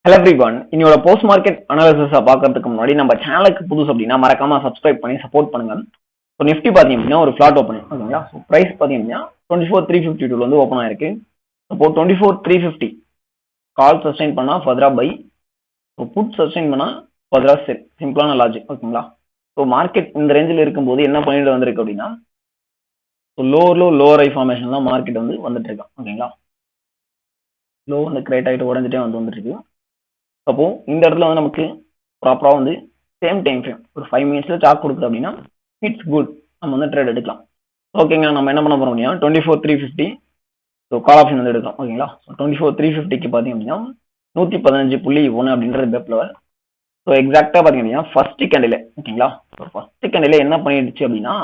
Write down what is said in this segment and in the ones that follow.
Hello everyone. இன்னோட post market அனாலிசிஸை பார்க்கறதுக்கு முன்னாடி நம்ம சேனலுக்கு புதுசு அப்படின்னா மறக்காம சப்ஸ்கிரைப் பண்ணி சப்போர்ட் பண்ணுங்க. ஸோ நிஃப்டி பார்த்தீங்க அப்படின்னா ஒரு ஃபிளாட் ஓப்பனிங் ஓகேங்களா. ஸோ ப்ரைஸ் பார்த்தீங்க அப்படின்னா 24,352 வந்து ஓப்பன் ஆயிருக்கு. அப்போ 24,350 கால் சஸ்டைன் பண்ணா ஃபர்தரா பை, ஸோ புட் சஸ்டைன் பண்ணா ஃபர்தரா செல். சிம்பிளான லாஜிக் ஓகேங்களா. ஸோ மார்க்கெட் இந்த ரேஞ்சில் இருக்கும்போது என்ன பண்ணிட்டு வந்திருக்கு அப்படின்னா லோவர் ஐ ஃபார்மேஷன் தான் மார்க்கெட் வந்து வந்துட்டு இருக்கோம் ஓகேங்களா. லோ வந்து கிரியேட் ஆகிட்டு உடஞ்சிட்டே வந்துட்டு இருக்கு. அப்போ இந்த இடத்துல வந்து நமக்கு ப்ராப்பரா வந்து சேம் டைம் ஃப்ரேம் ஒரு 5 மினிட்ஸ்ல சார்ட் கொடுக்குது அப்படின்னா இட்ஸ் குட், நம்ம வந்து ட்ரேட் எடுக்கலாம். ஓகேங்க, நம்ம என்ன பண்ண போறோம் அப்படின்னா 24,350 ஸோ கால் ஆப்ஷன் வந்து எடுக்கலாம் ஓகேங்களா. 24,350க்கு பார்த்தீங்க அப்படின்னா 115.1 அப்படின்றது பெப் லெவல். ஸோ எக்ஸாக்டா பார்த்தீங்க அப்படின்னா ஃபர்ஸ்ட் கேண்டில் ஓகேங்களா. ஃபர்ஸ்ட் கேண்டில் என்ன பண்ணிடுச்சு அப்படின்னா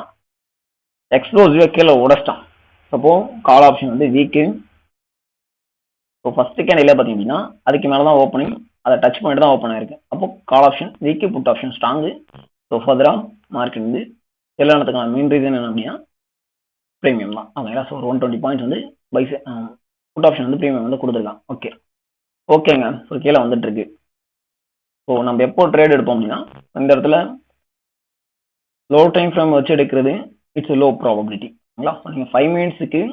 எக்ஸ்ப்ளோசிவா கீழே உடச்சிட்டான். அப்போ கால் ஆப்ஷன் வந்து வீக்கு. ஸோ ஃபர்ஸ்ட் கேண்டில் பார்த்தீங்க அப்படின்னா அதுக்கு மேலே தான் ஓப்பனிங், அதை டச் பண்ணிட்டு தான் ஓப்பன் ஆயிருக்கு. அப்போ call option weak, put option strong. So ஃபர்தரா மார்க்கெட் வந்து எல்லாத்துக்கான மெயின் ரீசன் என்ன அப்படின்னா ப்ரீமியம் தான் ஓகேங்களா. ஸோ ஒரு 120 பாயிண்ட்ஸ் வந்து பைஸ் புட் ஆப்ஷன் வந்து ப்ரீமியம் வந்து கொடுத்துருக்கான். ஓகேங்க. ஸோ கீழே வந்துட்டு இருக்கு. ஸோ நம்ம எப்போ ட்ரேட் எடுப்போம் அப்படின்னா இந்த இடத்துல லோ டைம் ஃப்ரேம் வச்சு எடுக்கிறது இட்ஸ் லோ ப்ராபபிலிட்டி ஓகேங்களா. ஸோ நீங்கள் 5 மினிட்ஸுக்கு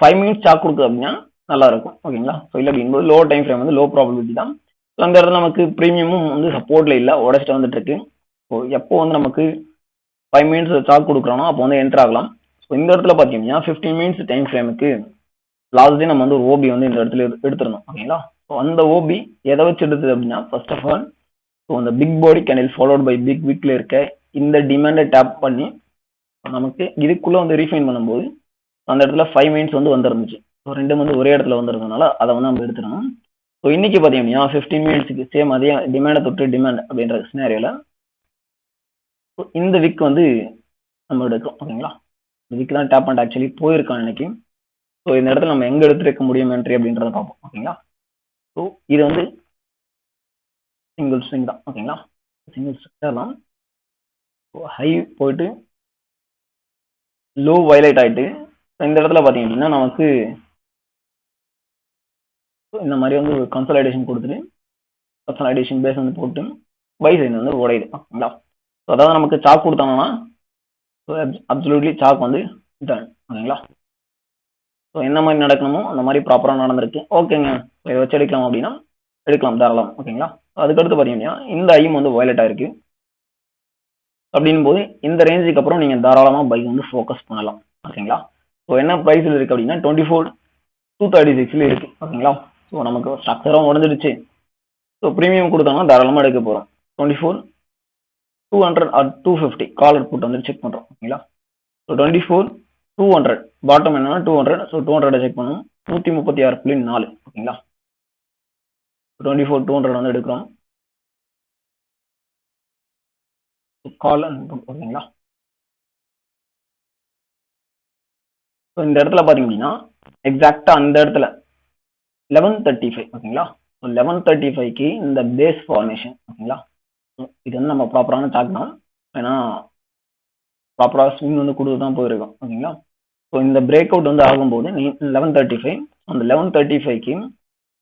5 மினிட்ஸ் சாக் கொடுக்குது அப்படின்னா நல்லா இருக்கும் ஓகேங்களா. ஸோ இல்லை அப்படிங்கும்போது லோ டைம் ஃப்ரேம் வந்து லோ ப்ராபபிலிட்டி தான். ஸோ அந்த இடத்துல நமக்கு ப்ரீமியமும் வந்து சப்போர்ட்ல இல்லை, உடச்சிட்டு வந்துட்டு இருக்கு. ஸோ எப்போ வந்து நமக்கு 5 மினிட்ஸ் சாக் கொடுக்குறோனோ அப்போ வந்து என்டர் ஆகலாம். ஸோ இந்த இடத்துல பார்த்தீங்கன்னா 15 மினிட்ஸ் டைம் ஃப்ரேமுக்கு லாஸ்ட் டே நம்ம வந்து ஒரு ஓபி வந்து இந்த இடத்துல எடுத்துருந்தோம் ஓகேங்களா. ஸோ அந்த ஓபி எதை வச்சு எடுத்தது அப்படின்னா ஃபர்ஸ்ட் ஆஃப் ஆல் ஸோ அந்த big body candle followed by big விக்ல இருக்க இந்த டிமாண்டை டேப் பண்ணி நமக்கு இதுக்குள்ள வந்து ரீஃபைன் பண்ணும்போது அந்த இடத்துல 5 மினிட்ஸ் வந்து வந்துருந்துச்சு. ஸோ ரெண்டும் வந்து ஒரே இடத்துல வந்துருந்ததுனால அதை வந்து நம்ம எடுத்துடணும். ஸோ இன்னைக்கு பார்த்தீங்கன்னா 15 மினிட்ஸுக்கு சேம் அதே டிமாண்டை தொட்டு டிமாண்ட் அப்படின்ற சினாரியோல இந்த விக் வந்து நம்ம எடுக்கிறோம் ஓகேங்களா. இந்த விக் தான் டேப் அண்ட் ஆக்சுவலி போயிருக்கான் இன்னைக்கு. ஸோ இந்த இடத்துல நம்ம எங்க எடுத்துருக்க முடியும் என்ட்ரி அப்படின்றத பார்ப்போம் ஓகேங்களா. ஸோ இது வந்து சிங்கிள் ஸ்விங் தான் ஓகேங்களா. சிங்கிள் ஸ்விங் தான். ஹை போயிட்டு லோ வயலேட் ஆயிட்டு இந்த இடத்துல பார்த்தீங்க அப்படின்னா நமக்கு இந்த மாதிரி வந்து ஒரு கன்சல்டேஷன் கொடுத்துட்டு கன்சல்டேஷன் பேஸ் வந்து போட்டு பை சைடு வந்து உடையுது ஓகேங்களா. ஸோ அதாவது நமக்கு சாக் கொடுத்தாங்கன்னா அப்சல்யூட்லி சாக் வந்து டன் ஓகேங்களா. ஸோ என்ன மாதிரி நடக்கணுமோ அந்த மாதிரி ப்ராப்பராக நடந்திருக்கு. ஓகேங்க, இதை வச்சு எடுக்கலாம் அப்படின்னா எடுக்கலாம் தாராளம் ஓகேங்களா. அதுக்கடுத்து பார்த்தீங்கன்னா இந்த ஐயும் வந்து வயலட் ஆயிருக்கு. அப்படின் போது இந்த ரேஞ்சுக்கு அப்புறம் நீங்கள் தாராளமாக பை வந்து ஃபோக்கஸ் பண்ணலாம் ஓகேங்களா. ஸோ என்ன ப்ரைஸில் இருக்குது அப்படின்னா 24,236 இருக்கு ஓகேங்களா. ஸோ நமக்கு ஸ்ட்ரக்சரும் உடஞ்சிடுச்சு. ஸோ ப்ரீமியம் கொடுத்தாங்கன்னா தாராளமாக எடுக்க போகிறோம். 24,200 ஆர் 250 காலர் புட் வந்து செக் பண்ணுறோம் ஓகேங்களா. ஸோ 24,200 பாட்டம் என்னன்னா 200. ஸோ 200 செக் பண்ணணும். 136.4 ஓகேங்களா. 24,200 வந்து எடுக்கிறோம் கால் ஓகேங்களா. ஸோ இந்த இடத்துல பார்த்தீங்க அப்படின்னா எக்ஸாக்டா அந்த இடத்துல 1135 ஓகேங்களா. 1135க்கு இந்த பேஸ் ஃபார்மேஷன் ஓகேங்களா. இது வந்து நம்ம ப்ராப்பரான சாக் தான், ஏன்னா ப்ராப்பராக ஸ்விங் வந்து கொடுத்து தான் போயிருக்கோம் ஓகேங்களா. ஸோ இந்த பிரேக் அவுட் வந்து ஆகும்போது 1135 அந்த 1135க்கு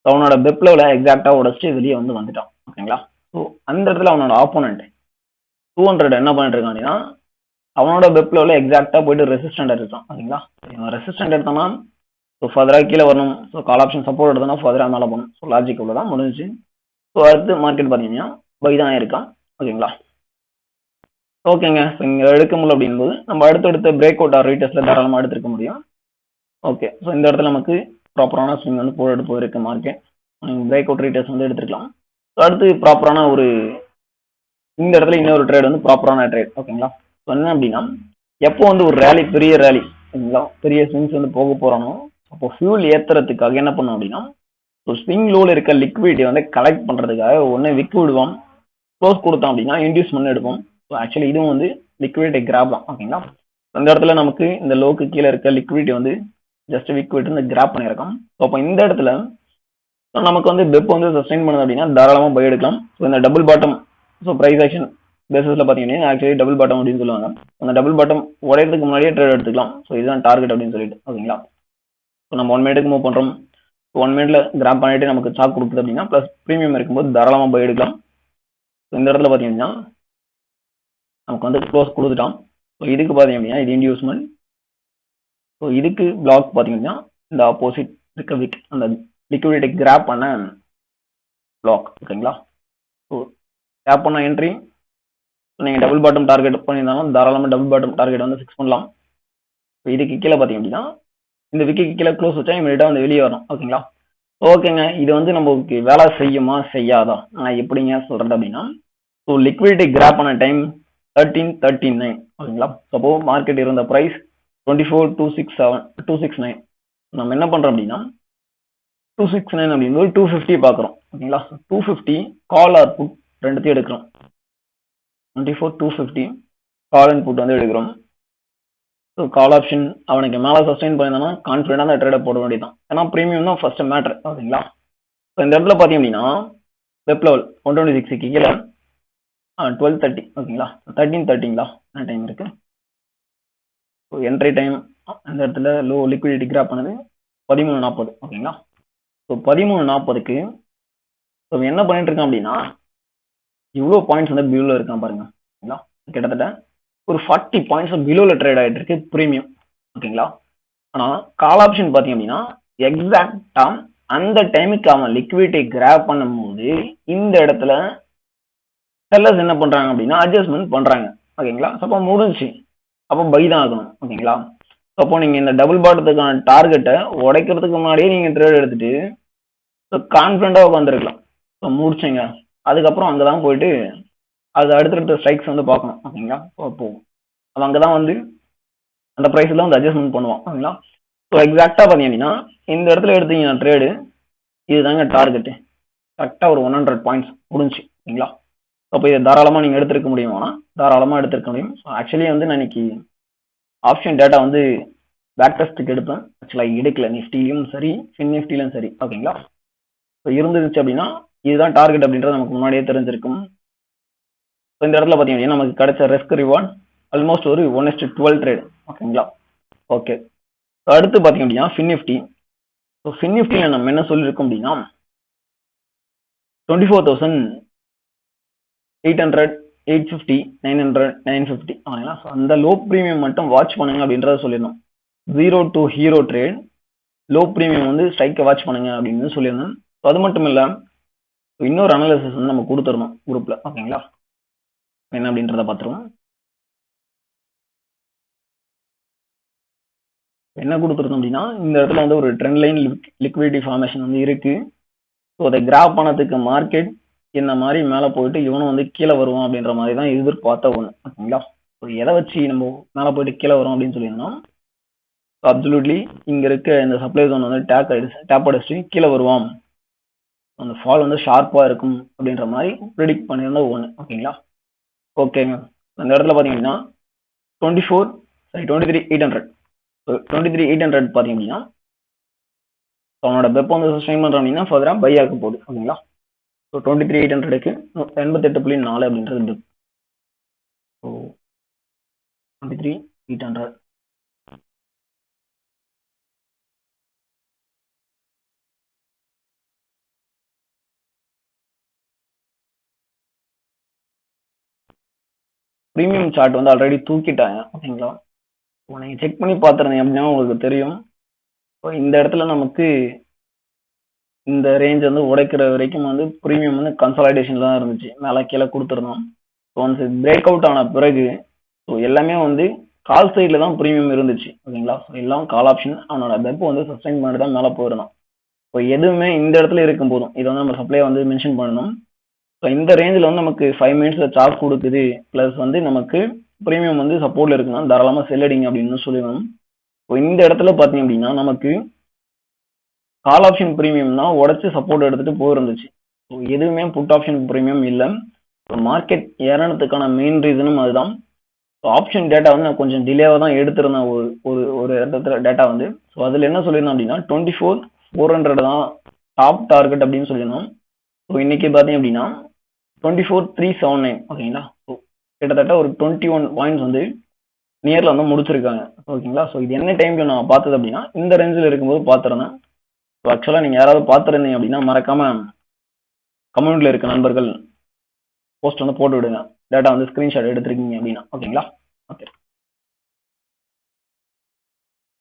அவனோட பெப் லெவலில் எக்ஸாக்டாக உடச்சிட்டு வெளியே வந்து வந்துட்டான் ஓகேங்களா. ஸோ அந்த இடத்துல அவனோட ஆப்போனண்ட் 200 என்ன பண்ணிட்டு இருக்கான் அப்படின்னா அவனோட பெப் லெவலில் எக்ஸாக்டாக போயிட்டு ரெசிஸ்டன்ட் எடுத்தான் ஓகேங்களா. ரெசிஸ்டன்ட் எடுத்தானா ஸோ ஃபர்தராக கீழே வரணும். ஸோ கால் ஆப்ஷன் சப்போர்ட் எடுத்தோம்னா ஃபர்தராக மேலே போகணும். ஸோ லாஜிக் உள்ள தான் முடிஞ்சிச்சு. ஸோ அடுத்து மார்க்கெட் பார்த்தீங்கன்னா பை தான் இருக்கான் ஓகேங்களா. ஓகேங்க, ஸோ இங்கே எடுக்க முடியல அப்படின்போது நம்ம அடுத்தடுத்த பிரேக் அவுட் ஆர் ரீட்டர்ஸில் தாராளமாக எடுத்துருக்க முடியும். ஓகே, ஸோ இந்த இடத்துல நமக்கு ப்ராப்பரான ஸ்விங் வந்து போயிட்டு போயிருக்கு மார்க்கெட். பிரேக் அவுட் ரீட்டர்ஸ் வந்து எடுத்துருக்கலாம். ஸோ அடுத்து ப்ராப்பரான ஒரு இந்த இடத்துல இன்னொரு ட்ரேட் வந்து ப்ராப்பரான ட்ரேட் ஓகேங்களா. ஸோ என்ன அப்படின்னா எப்போ வந்து ஒரு ரேலி பெரிய ரேலி ஓகேங்களா பெரிய ஸ்விங்ஸ் வந்து போக போகிறானோ அப்போ ஃபியூல் ஏற்றுறதுக்காக என்ன பண்ணோம் அப்படின்னா ஸோ ஸ்விங் லோவில் இருக்க லிக்விடிட்டி வந்து கலெக்ட் பண்ணுறதுக்காக ஒன்று விக் விடுவோம், க்ளோஸ் கொடுத்தோம் அப்படின்னா இன்டியூஸ் பண்ணி எடுப்போம். ஸோ ஆக்சுவலி இதுவும் வந்து லிக்விடிட்டி கிராப் தான் ஓகேங்களா. அந்த இடத்துல நமக்கு இந்த லோக்கு கீழே இருக்க லிக்விடிட்டி வந்து ஜஸ்ட் விக் விட்டு இந்த கிராப் பண்ணியிருக்கோம். ஸோ அப்போ இந்த இடத்துல நமக்கு வந்து பெப் வந்து சஸ்டைன் பண்ணுது அப்படின்னா தாராளமாக பை எடுக்கலாம். ஸோ இந்த double bottom so price action பேசிஸில் பார்த்தீங்கன்னா ஆக்சுவலி டபுள் பாட்டம் அப்படின்னு சொல்லுவாங்க. அந்த டபுள் பாட்டம் உடையறதுக்கு முன்னாடியே ட்ரேட் எடுத்துக்கலாம். ஸோ இதுதான் டார்கெட் அப்படின்னு சொல்லிட்டு ஓகேங்களா. ஸோ நம்ம 1 மினிட்டுக்கு மூவ் பண்ணுறோம். 1 மினிட்ல கிராப் பண்ணிட்டு நமக்கு சாக் கொடுக்குது அப்படின்னா ப்ளஸ் ப்ரீமியம் இருக்கும்போது தாராளமாக போய் எடுக்கலாம். இந்த இடத்துல பார்த்தீங்கன்னா நமக்கு வந்து க்ளோஸ் கொடுத்துட்டான். ஸோ இதுக்கு பார்த்தீங்க அப்படின்னா இது இன்டியூஸ்மெண்ட். ஸோ இதுக்கு பிளாக் பார்த்தீங்கன்னா இந்த ஆப்போசிட் இருக்க விக் அந்த லிக்விடிட்டி கிராப் பண்ண பிளாக். ஓகேங்களா? ஸோ கிராப் பண்ண என்ட்ரி நீங்கள் டபுள் பாட்டம் டார்கெட் பண்ணியிருந்தாலும் தாராளமாக டபுள் பாட்டம் டார்கெட் வந்து ஃபிக்ஸ் பண்ணலாம். ஸோ இதுக்கு கீழே பார்த்தீங்க அப்படின்னா இந்த விக்கு கீழே க்ளோஸ் வச்சா இமீடியட்டாக வந்து வெளியே வரும். ஓகேங்களா? ஓகேங்க, இது வந்து நமக்கு வேலை செய்யுமா செய்யாதா நான் எப்படிங்க சொல்றது அப்படின்னா, ஸோ லிக்விடிட்டி கிராப் பண்ண டைம் 1339. ஓகேங்களா? சப்போ மார்க்கெட் இருந்த ப்ரைஸ் 24,269. நம்ம என்ன பண்றோம் அப்படின்னா 269 அப்படிங்கும்போது 250 பார்க்குறோம். ஓகேங்களா? 250 கால் ஆர் புட் ரெண்டுத்தையும் எடுக்கிறோம். 24,250 கால் அண்ட் புட் வந்து எடுக்கிறோம். ஸோ கால் ஆப்ஷன் அவனுக்கு மேலே சஸ்டெயின் பண்ணியிருந்தானா கான்ஃபிடென்ட்டாக அந்த ட்ரேடை போட வேண்டியதான். ஏன்னா ப்ரீமியம் தான் ஃபர்ஸ்ட் மேட்ரு. ஓகேங்களா? ஸோ இந்த இடத்துல பார்த்தீங்க அப்படின்னா வெப் லெவல் 126 கீழே 12:30. ஓகேங்களா? 13:30ங்களா என்ன டைம் இருக்கு? ஸோ என்ட்ரி டைம் அந்த இடத்துல லோ லிக்விடிட்டி கிராப் பண்ணது 13:40. ஓகேங்களா? ஸோ 13:40க்கு ஸோ என்ன பண்ணிட்டு இருக்கான் அப்படின்னா இவ்வளோ பாயிண்ட்ஸ் வந்து பிலோவில் இருக்கான் பாருங்க. ஓகேங்களா? கிட்டத்தட்ட ஒரு 40 பாயிண்ட்ஸ் பிலோவில் ட்ரேட் ஆகிட்டு இருக்கு ப்ரீமியம். ஓகேங்களா? ஆனால் கால் ஆப்ஷன் பார்த்தீங்க அப்படின்னா எக்ஸாக்டா அந்த டைமுக்கு அவன் லிக்விடிட்டி கிராப் பண்ணும்போது இந்த இடத்துல செல்லர்ஸ் என்ன பண்றாங்க அப்படின்னா அட்ஜஸ்ட்மெண்ட் பண்றாங்க. ஓகேங்களா? அப்போ முடிஞ்சு அப்போ பை தான் ஆகணும். ஓகேங்களா? அப்போ நீங்க இந்த டபுள் பாட்டத்துக்கான டார்கெட்டை உடைக்கிறதுக்கு முன்னாடியே நீங்க ட்ரேட் எடுத்துட்டு கான்ஃபிடண்டா உட்காந்துருக்கலாம். ஸோ முடிச்சுங்க. அதுக்கப்புறம் அங்கதான் போயிட்டு அது அடுத்தடுத்த ஸ்ட்ரைக்ஸ் வந்து பார்க்கணும். ஓகேங்களா? அப்போ அவன் அங்கதான் வந்து அந்த ப்ரைஸ்ல வந்து அட்ஜஸ்ட்மெண்ட் பண்ணுவான். ஓகேங்களா? ஸோ எக்ஸாக்டா பார்த்தீங்கன்னா இந்த இடத்துல எடுத்தீங்கன்னா ட்ரேடு இதுதாங்க டார்கெட்டு. கரெக்டாக ஒரு 100 பாயிண்ட்ஸ் முடிஞ்சு. ஓகேங்களா? அப்போ இதை தாராளமாக நீங்கள் எடுத்திருக்க முடியுமானா தாராளமாக எடுத்திருக்க முடியும். ஆக்சுவலி வந்து நான் இன்னைக்கு ஆப்ஷன் டேட்டா வந்து பேக் டெஸ்ட்டுக்கு எடுப்பேன். ஆக்சுவலாக எடுக்கல நிஃப்டிலையும் சரி ஃபின் நிஃப்டிலையும் சரி. ஓகேங்களா? ஸோ இருந்துச்சு அப்படின்னா இதுதான் டார்கெட் அப்படின்றது நமக்கு முன்னாடியே தெரிஞ்சிருக்கும். ஸோ இந்த இடத்துல பார்த்தீங்கன்னா நமக்கு கிடைச்ச ரிஸ்க் ரிவார்ட் ஆல்மோஸ்ட் ஒரு 1:12 ட்ரேட். ஓகேங்களா? ஓகே. அடுத்து பார்த்தீங்க அப்படின்னா ஃபின் நிஃப்டி. ஸோ ஃபின் நிஃப்டியில் நம்ம என்ன சொல்லியிருக்கோம் அப்படின்னா 24,800 850 900 950. ஆனா அந்த லோ ப்ரீமியம் மட்டும் வாட்ச் பண்ணுங்க அப்படின்றத சொல்லியிருந்தோம். 0 to hero trade low premium வந்து ஸ்ட்ரைக்கை வாட்ச் பண்ணுங்க அப்படின்னு சொல்லியிருந்தோம். அது மட்டும் இல்லை இன்னொரு அனாலிசிஸ் வந்து நம்ம கொடுத்துருந்தோம் குரூப்ல. ஓகேங்களா? என்ன அப்படின்றத பார்த்துருவோம். என்ன கொடுத்துருந்தோம் அப்படின்னா இந்த இடத்துல வந்து ஒரு ட்ரெண்ட் லைன் லிக்விடிட்டி ஃபார்மேஷன் வந்து இருக்கு. ஸோ அதை கிராப் பண்ணதுக்கு மார்க்கெட் இந்த மாதிரி மேலே போயிட்டு இவனும் வந்து கீழே வருவான் அப்படின்ற மாதிரி தான் எதிர்பார்த்த ஒன்று. ஓகேங்களா? ஸோ எதை வச்சு நம்ம மேலே போயிட்டு கீழே வரும் அப்படின்னு சொல்லியிருந்தோம். அப்சல்யூட்லி இங்கே இருக்க இந்த சப்ளை ஜோன் வந்து டேப் அடிச்சுட்டு கீழே வருவான், அந்த ஃபால் வந்து ஷார்ப்பாக இருக்கும் அப்படின்ற மாதிரி ப்ரிடிக்ட் பண்ணியிருந்த ஒன்று. ஓகேங்களா? ஓகேங்க. அந்த இடத்துல பார்த்தீங்கன்னா 23,800 பார்த்தீங்க அப்படின்னா அவனோட பெப் வந்து சஸ்டைன் பண்ணுறான் அப்படின்னா ஃபர்தராக பை ஆக போகுது. ஓகேங்களா? ஸோ 23,800க்கு 88.4 அப்படின்றது பெப். ஸோ 23,800 ப்ரீமியம் சார்ட் வந்து ஆல்ரெடி தூக்கிட்டாங்க. ஓகேங்களா? நீங்கள் செக் பண்ணி பார்த்துருந்தீங்க அப்படின்னா உங்களுக்கு தெரியும். ஸோ இந்த இடத்துல நமக்கு இந்த ரேஞ்ச் வந்து உடைக்கிற வரைக்கும் வந்து ப்ரீமியம் வந்து கன்சாலிடேஷன்ல தான் இருந்துச்சு. மேலே கீழே கொடுத்துருந்தோம். ஸோ ஒன்ஸ் பிரேக் அவுட் ஆன பிறகு ஸோ எல்லாமே வந்து கால் சைடில் தான் ப்ரீமியம் இருந்துச்சு. ஓகேங்களா? ஸோ எல்லாம் கால் ஆப்ஷன் அவனோட பெப் வந்து சஸ்டைன் பண்ணிட்டு தான் மேலே போயிருந்தான். ஸோ எதுவுமே இந்த இடத்துல இருக்கும் போதும் இதை வந்து நம்ம சப்ளை வந்து மென்ஷன் பண்ணணும். ஸோ இந்த ரேஞ்சில் வந்து நமக்கு 5 மினிட்ஸில் சார்ட் கொடுக்குது ப்ளஸ் வந்து நமக்கு ப்ரீமியம் வந்து சப்போர்ட்ல இருக்குன்னா தாராளமாக செல்லடிங்க அப்படின்னு சொல்லணும். ஸோ இந்த இடத்துல பார்த்தீங்க அப்படின்னா நமக்கு கால் ஆப்ஷன் ப்ரீமியம் தான் உடச்சி சப்போர்ட் எடுத்துட்டு போயிருந்துச்சு. ஸோ எதுவுமே புட் ஆப்ஷன் ப்ரீமியம் இல்லை. ஸோ மார்க்கெட் ஏறனதுக்கான மெயின் ரீசனும் அதுதான். ஸோ ஆப்ஷன் டேட்டா வந்து நான் கொஞ்சம் டிலேவாக தான் எடுத்திருந்தேன் ஒரு இடத்துல டேட்டா வந்து. ஸோ அதில் என்ன சொல்லியிருந்தோம் அப்படின்னா 24,400 தான் டாப் டார்கெட் அப்படின்னு சொல்லியிருந்தோம். ஸோ இன்னைக்கு பார்த்தீங்க அப்படின்னா 24,379. ஓகேங்களா? ஸோ கிட்டத்தட்ட ஒரு 21 பாயிண்ட்ஸ் வந்து நியரில் வந்து முடிச்சிருக்காங்க. ஓகேங்களா? ஸோ இது என்ன டைமில் நான் பார்த்தது அப்படின்னா இந்த ரேஞ்சில் இருக்கும்போது பார்த்துருந்தேன். ஆக்சுவலா நீங்க யாராவது பார்த்துருந்தீங்க அப்படின்னா மறக்காம கம்யூனிட்டியில் இருக்க நண்பர்கள் போஸ்ட் வந்து போட்டு விடுங்க. டேட்டா வந்து ஸ்கிரீன்ஷாட் எடுத்திருக்கீங்க அப்படின்னா. ஓகேங்களா? ஓகே.